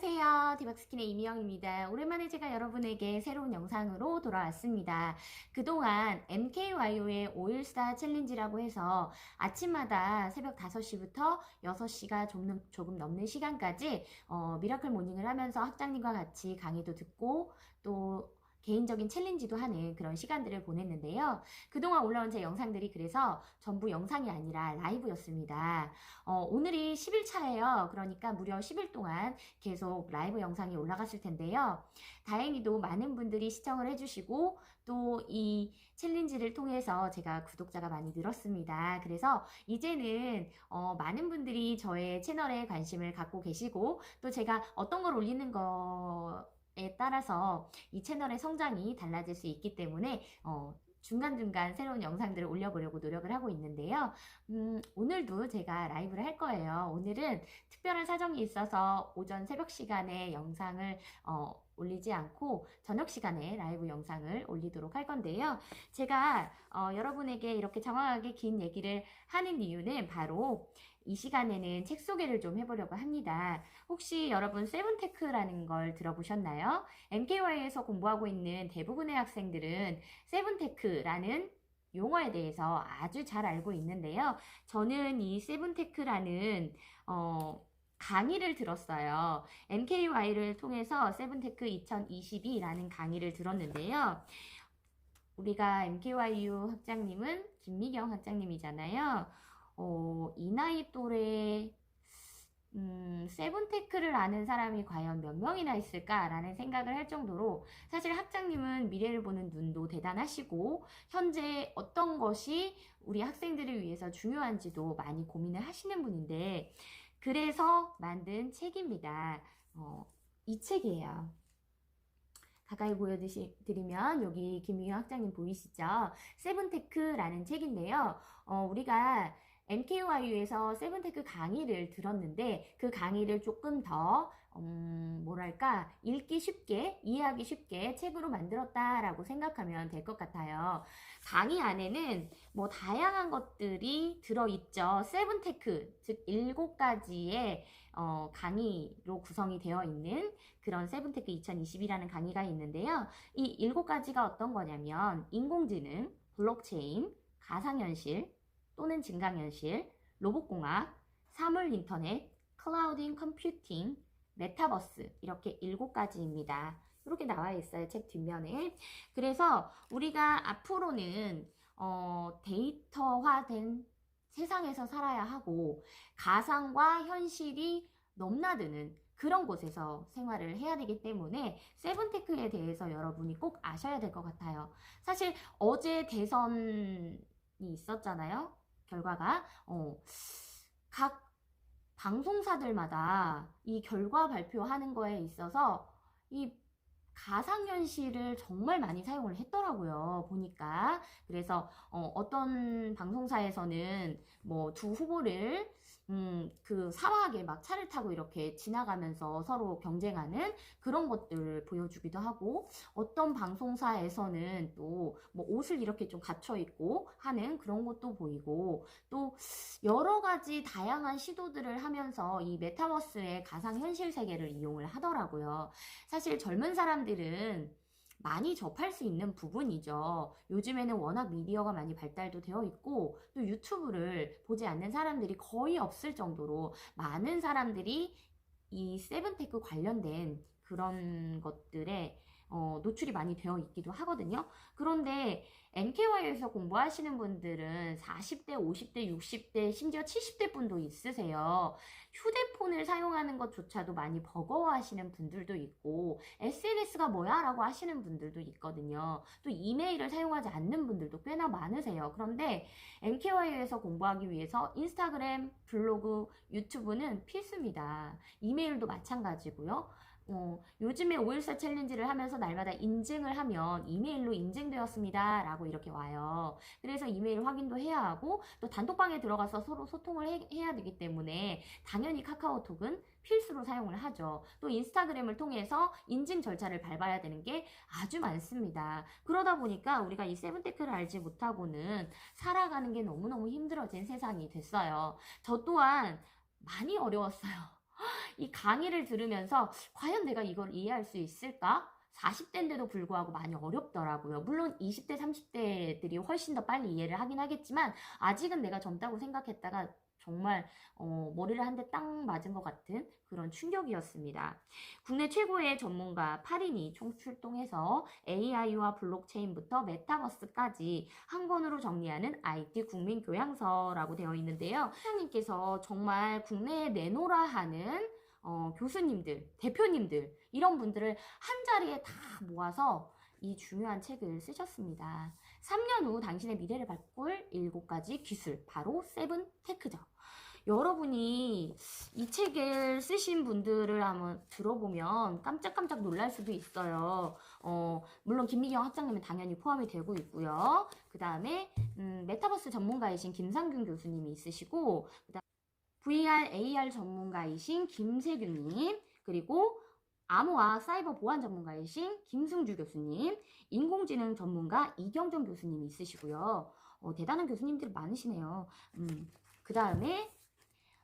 안녕하세요. 디박스킨의 이미영입니다. 오랜만에 제가 여러분에게 새로운 영상으로 돌아왔습니다. 그동안 MKYO의 514 챌린지라고 해서 아침마다 새벽 5시부터 6시가 조금 넘는 시간까지 미라클 모닝을 하면서 학장님과 같이 강의도 듣고 또 개인적인 챌린지도 하는 그런 시간들을 보냈는데요. 그동안 올라온 제 영상들이 그래서 전부 영상이 아니라 라이브였습니다. 오늘이 10일차예요. 그러니까 무려 10일 동안 계속 라이브 영상이 올라갔을 텐데요. 다행히도 많은 분들이 시청을 해주시고 또 이 챌린지를 통해서 제가 구독자가 많이 늘었습니다. 그래서 이제는 많은 분들이 저의 채널에 관심을 갖고 계시고 또 제가 어떤 걸 올리는 거에 따라서 이 채널의 성장이 달라질 수 있기 때문에 중간중간 새로운 영상들을 올려보려고 노력을 하고 있는데요. 오늘도 제가 라이브를 할 거예요. 오늘은 특별한 사정이 있어서 오전 새벽 시간에 영상을 올리지 않고 저녁 시간에 라이브 영상을 올리도록 할 건데요. 제가 여러분에게 이렇게 장황하게 긴 얘기를 하는 이유는 바로 이 시간에는 책 소개를 좀 해보려고 합니다. 혹시 여러분 세븐테크라는 걸 들어보셨나요? MKY에서 공부하고 있는 대부분의 학생들은 세븐테크라는 용어에 대해서 아주 잘 알고 있는데요. 저는 이 세븐테크라는 강의를 들었어요. MKY를 통해서 세븐테크 2022라는 강의를 들었는데요. 우리가 MKYU 학장님은 김미경 학장님이잖아요. 이 나이 또래 세븐테크를 아는 사람이 과연 몇 명이나 있을까라는 생각을 할 정도로 사실 학장님은 미래를 보는 눈도 대단하시고 현재 어떤 것이 우리 학생들을 위해서 중요한지도 많이 고민을 하시는 분인데 그래서 만든 책입니다. 이 책이에요. 가까이 보여드리면 여기 김유영 학장님 보이시죠? 세븐테크라는 책인데요. 우리가 MKYU에서 세븐테크 강의를 들었는데 그 강의를 조금 더 뭐랄까 읽기 쉽게 이해하기 쉽게 책으로 만들었다라고 생각하면 될 것 같아요. 강의 안에는 뭐 다양한 것들이 들어있죠. 세븐테크 즉 7가지의 강의로 구성이 되어 있는 그런 세븐테크 2020이라는 강의가 있는데요. 이 7가지가 어떤 거냐면 인공지능, 블록체인, 가상현실 또는 증강현실, 로봇공학, 사물인터넷, 클라우딩 컴퓨팅, 메타버스 이렇게 7가지입니다. 이렇게 나와 있어요. 책 뒷면에. 그래서 우리가 앞으로는 데이터화된 세상에서 살아야 하고 가상과 현실이 넘나드는 그런 곳에서 생활을 해야 되기 때문에 세븐테크에 대해서 여러분이 꼭 아셔야 될 것 같아요. 사실 어제 대선이 있었잖아요. 결과가 각 방송사들마다 이 결과 발표하는 거에 있어서 이 가상현실을 정말 많이 사용을 했더라고요. 보니까. 그래서 어떤 방송사에서는 뭐 두 후보를 그 사막에 막 차를 타고 이렇게 지나가면서 서로 경쟁하는 그런 것들을 보여주기도 하고 어떤 방송사에서는 또 뭐 옷을 이렇게 좀 갖춰 입고 하는 그런 것도 보이고 또 여러 가지 다양한 시도들을 하면서 이 메타버스의 가상현실 세계를 이용을 하더라고요. 사실 젊은 사람들은 많이 접할 수 있는 부분이죠. 요즘에는 워낙 미디어가 많이 발달도 되어 있고 또 유튜브를 보지 않는 사람들이 거의 없을 정도로 많은 사람들이 이 세븐테크 관련된 그런 것들에 노출이 많이 되어 있기도 하거든요. 그런데 MKY에서 공부하시는 분들은 40대, 50대, 60대, 심지어 70대 분도 있으세요. 휴대폰을 사용하는 것조차도 많이 버거워하시는 분들도 있고 SNS가 뭐야? 라고 하시는 분들도 있거든요. 또 이메일을 사용하지 않는 분들도 꽤나 많으세요. 그런데 MKY에서 공부하기 위해서 인스타그램, 블로그, 유튜브는 필수입니다. 이메일도 마찬가지고요. 요즘에 514 챌린지를 하면서 날마다 인증을 하면 이메일로 인증되었습니다 라고 이렇게 와요. 그래서 이메일 확인도 해야 하고 또 단톡방에 들어가서 서로 소통을 해야 되기 때문에 당연히 카카오톡은 필수로 사용을 하죠. 또 인스타그램을 통해서 인증 절차를 밟아야 되는 게 아주 많습니다. 그러다 보니까 우리가 이 세븐테크를 알지 못하고는 살아가는 게 너무너무 힘들어진 세상이 됐어요. 저 또한 많이 어려웠어요. 이 강의를 들으면서 과연 내가 이걸 이해할 수 있을까? 40대인데도 불구하고 많이 어렵더라고요. 물론 20대, 30대들이 훨씬 더 빨리 이해를 하긴 하겠지만 아직은 내가 젊다고 생각했다가 정말 머리를 한 대 딱 맞은 것 같은 그런 충격이었습니다. 국내 최고의 전문가 8인이 총출동해서 AI와 블록체인부터 메타버스까지 한 권으로 정리하는 IT 국민교양서라고 되어 있는데요. 사장님께서 정말 국내에 내놓으라 하는 교수님들, 대표님들 이런 분들을 한 자리에 다 모아서 이 중요한 책을 쓰셨습니다. 3년 후 당신의 미래를 바꿀 7가지 기술, 바로 세븐테크죠. 여러분이 이 책을 쓰신 분들을 한번 들어보면 깜짝깜짝 놀랄 수도 있어요. 물론 김미경 학장님은 당연히 포함이 되고 있고요. 그 다음에 메타버스 전문가이신 김상균 교수님이 있으시고, VR, AR 전문가이신 김세균님, 그리고 암호화 사이버 보안 전문가이신 김승주 교수님, 인공지능 전문가 이경정 교수님이 있으시고요. 대단한 교수님들 많으시네요. 그 다음에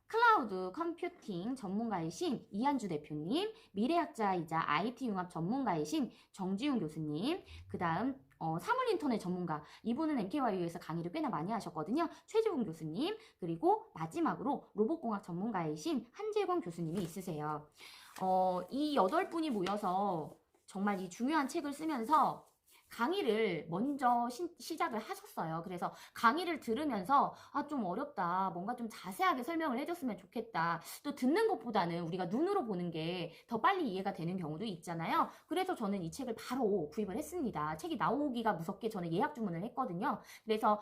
클라우드 컴퓨팅 전문가이신 이한주 대표님, 미래학자이자 IT 융합 전문가이신 정지훈 교수님, 그 다음 사물인터넷 전문가, 이분은 MKYU에서 강의를 꽤나 많이 하셨거든요. 최지훈 교수님, 그리고 마지막으로 로봇공학 전문가이신 한재권 교수님이 있으세요. 이 8분이 모여서 정말 이 중요한 책을 쓰면서 강의를 먼저 시작을 하셨어요. 그래서 강의를 들으면서 좀 어렵다. 뭔가 좀 자세하게 설명을 해줬으면 좋겠다. 또 듣는 것보다는 우리가 눈으로 보는 게 더 빨리 이해가 되는 경우도 있잖아요. 그래서 저는 이 책을 바로 구입을 했습니다. 책이 나오기가 무섭게 저는 예약 주문을 했거든요. 그래서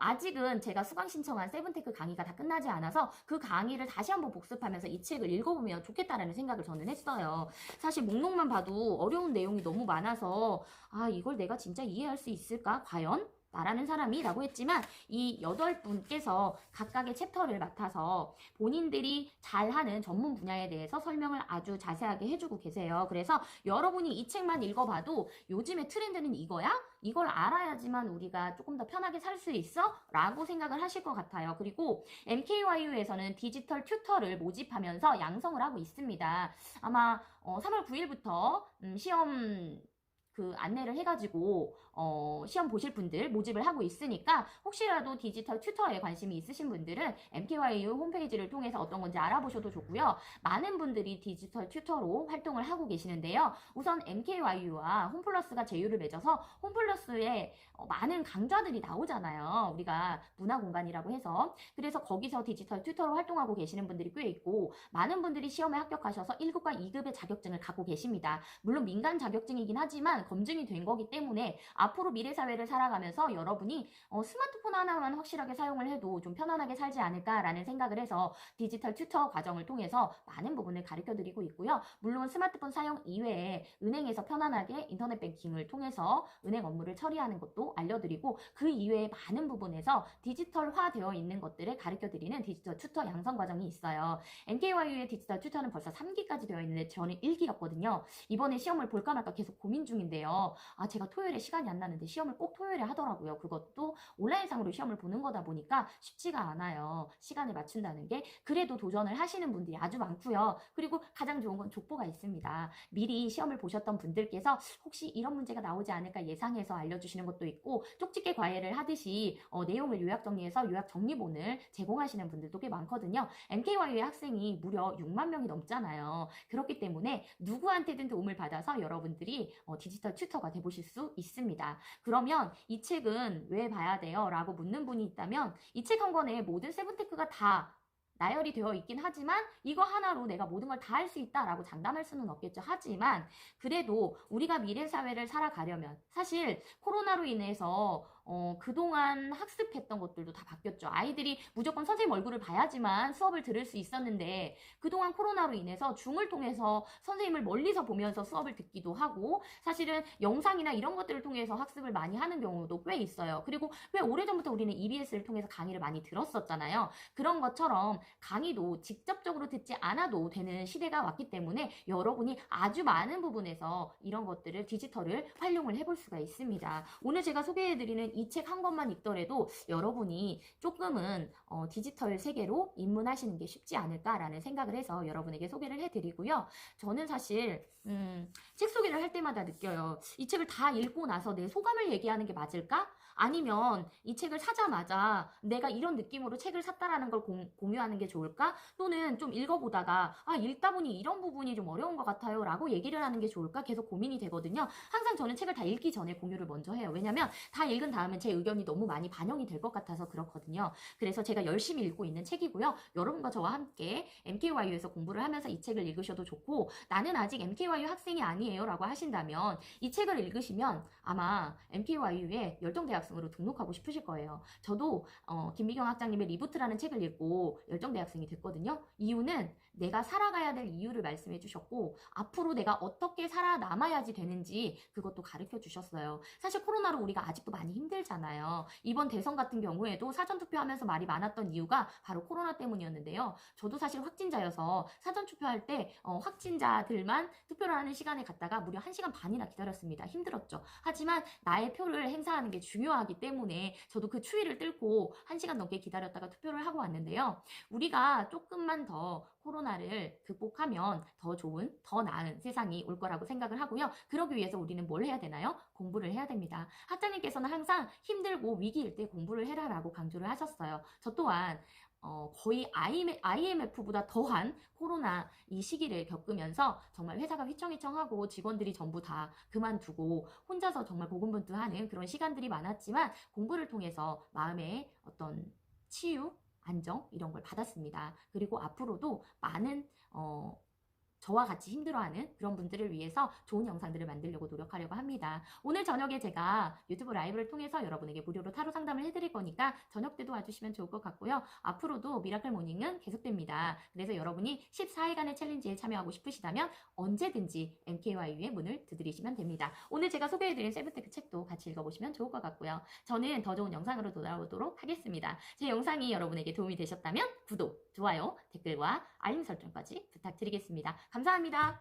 아직은 제가 수강 신청한 세븐테크 강의가 다 끝나지 않아서 그 강의를 다시 한번 복습하면서 이 책을 읽어보면 좋겠다라는 생각을 저는 했어요. 사실 목록만 봐도 어려운 내용이 너무 많아서 이걸 내가 진짜 이해할 수 있을까? 과연? 나라는 사람이 라고 했지만 이 8분께서 각각의 챕터를 맡아서 본인들이 잘하는 전문 분야에 대해서 설명을 아주 자세하게 해주고 계세요. 그래서 여러분이 이 책만 읽어봐도 요즘의 트렌드는 이거야? 이걸 알아야지만 우리가 조금 더 편하게 살 수 있어? 라고 생각을 하실 것 같아요. 그리고 MKYU에서는 디지털 튜터를 모집하면서 양성을 하고 있습니다. 아마 3월 9일부터 시험 안내를 해가지고 시험 보실 분들 모집을 하고 있으니까 혹시라도 디지털 튜터에 관심이 있으신 분들은 MKYU 홈페이지를 통해서 어떤 건지 알아보셔도 좋고요. 많은 분들이 디지털 튜터로 활동을 하고 계시는데요. 우선 MKYU와 홈플러스가 제휴를 맺어서 홈플러스에 많은 강좌들이 나오잖아요. 우리가 문화공간이라고 해서. 그래서 거기서 디지털 튜터로 활동하고 계시는 분들이 꽤 있고 많은 분들이 시험에 합격하셔서 1급과 2급의 자격증을 갖고 계십니다. 물론 민간 자격증이긴 하지만 검증이 된 거기 때문에 앞으로 미래 사회를 살아가면서 여러분이 스마트폰 하나만 확실하게 사용을 해도 좀 편안하게 살지 않을까라는 생각을 해서 디지털 튜터 과정을 통해서 많은 부분을 가르쳐 드리고 있고요. 물론 스마트폰 사용 이외에 은행에서 편안하게 인터넷 뱅킹을 통해서 은행 업무를 처리하는 것도 알려드리고 그 이외에 많은 부분에서 디지털화 되어 있는 것들을 가르쳐 드리는 디지털 튜터 양성 과정이 있어요. MKYU의 디지털 튜터는 벌써 3기까지 되어 있는데 저는 1기였거든요. 이번에 시험을 볼까 말까 계속 고민 중인데요. 제가 토요일에 시간이 안 나는데 시험을 꼭 토요일에 하더라고요. 그것도 온라인상으로 시험을 보는 거다 보니까 쉽지가 않아요. 시간을 맞춘다는 게. 그래도 도전을 하시는 분들이 아주 많고요. 그리고 가장 좋은 건 족보가 있습니다. 미리 시험을 보셨던 분들께서 혹시 이런 문제가 나오지 않을까 예상해서 알려주시는 것도 있고 쪽집게 과외를 하듯이 내용을 요약 정리해서 요약 정리본을 제공하시는 분들도 꽤 많거든요. MKYU의 학생이 무려 6만 명이 넘잖아요. 그렇기 때문에 누구한테든 도움을 받아서 여러분들이 디지털 튜터가 돼보실 수 있습니다. 그러면 이 책은 왜 봐야 돼요? 라고 묻는 분이 있다면 이 책 한 권에 모든 세븐테크가 다 나열이 되어 있긴 하지만 이거 하나로 내가 모든 걸 다 할 수 있다라고 장담할 수는 없겠죠. 하지만 그래도 우리가 미래 사회를 살아가려면 사실 코로나로 인해서 그동안 학습했던 것들도 다 바뀌었죠. 아이들이 무조건 선생님 얼굴을 봐야지만 수업을 들을 수 있었는데 그동안 코로나로 인해서 줌을 통해서 선생님을 멀리서 보면서 수업을 듣기도 하고 사실은 영상이나 이런 것들을 통해서 학습을 많이 하는 경우도 꽤 있어요. 그리고 왜 오래전부터 우리는 EBS를 통해서 강의를 많이 들었었잖아요. 그런 것처럼 강의도 직접적으로 듣지 않아도 되는 시대가 왔기 때문에 여러분이 아주 많은 부분에서 이런 것들을 디지털을 활용을 해볼 수가 있습니다. 오늘 제가 소개해드리는 이 책 한 권만 읽더라도 여러분이 조금은 디지털 세계로 입문하시는 게 쉽지 않을까라는 생각을 해서 여러분에게 소개를 해드리고요. 저는 사실 책 소개를 할 때마다 느껴요. 이 책을 다 읽고 나서 내 소감을 얘기하는 게 맞을까? 아니면 이 책을 사자마자 내가 이런 느낌으로 책을 샀다라는 걸 공유하는 게 좋을까? 또는 좀 읽어보다가 읽다 보니 이런 부분이 좀 어려운 것 같아요 라고 얘기를 하는 게 좋을까? 계속 고민이 되거든요. 항상 저는 책을 다 읽기 전에 공유를 먼저 해요. 왜냐면 다 읽은 다음에 제 의견이 너무 많이 반영이 될 것 같아서 그렇거든요. 그래서 제가 열심히 읽고 있는 책이고요. 여러분과 저와 함께 MKYU에서 공부를 하면서 이 책을 읽으셔도 좋고, 나는 아직 MKYU 학생이 아니에요 라고 하신다면 이 책을 읽으시면 아마 MKYU에 열정대학생으로 등록하고 싶으실 거예요. 저도 김미경 학장님의 리부트라는 책을 읽고 열정대학생이 됐거든요. 이유는 내가 살아가야 될 이유를 말씀해 주셨고, 앞으로 내가 어떻게 살아남아야지 되는지 그것도 가르쳐 주셨어요. 사실 코로나로 우리가 아직도 많이 힘들잖아요. 이번 대선 같은 경우에도 사전투표하면서 말이 많았던 이유가 바로 코로나 때문이었는데요. 저도 사실 확진자여서 사전투표할 때 확진자들만 투표를 하는 시간에 갔다가 무려 1시간 반이나 기다렸습니다. 힘들었죠. 하지만 나의 표를 행사하는 게 중요하기 때문에 저도 그 추위를 뚫고 1시간 넘게 기다렸다가 투표를 하고 왔는데요. 우리가 조금만 더 코로나를 극복하면 더 좋은, 더 나은 세상이 올 거라고 생각을 하고요. 그러기 위해서 우리는 뭘 해야 되나요? 공부를 해야 됩니다. 학장님께서는 항상 힘들고 위기일 때 공부를 해라라고 강조를 하셨어요. 저 또한 거의 IMF보다 더한 코로나 이 시기를 겪으면서 정말 회사가 휘청휘청하고 직원들이 전부 다 그만두고 혼자서 정말 고군분투하는 그런 시간들이 많았지만, 공부를 통해서 마음의 어떤 치유, 안정 이런 걸 받았습니다. 그리고 앞으로도 많은 저와 같이 힘들어하는 그런 분들을 위해서 좋은 영상들을 만들려고 노력하려고 합니다. 오늘 저녁에 제가 유튜브 라이브를 통해서 여러분에게 무료로 타로 상담을 해드릴 거니까 저녁 때도 와주시면 좋을 것 같고요. 앞으로도 미라클 모닝은 계속됩니다. 그래서 여러분이 14일간의 챌린지에 참여하고 싶으시다면 언제든지 MKYU의 문을 두드리시면 됩니다. 오늘 제가 소개해드린 세븐테크 책도 같이 읽어보시면 좋을 것 같고요. 저는 더 좋은 영상으로 돌아오도록 하겠습니다. 제 영상이 여러분에게 도움이 되셨다면 구독, 좋아요, 댓글과 알림 설정까지 부탁드리겠습니다. 감사합니다.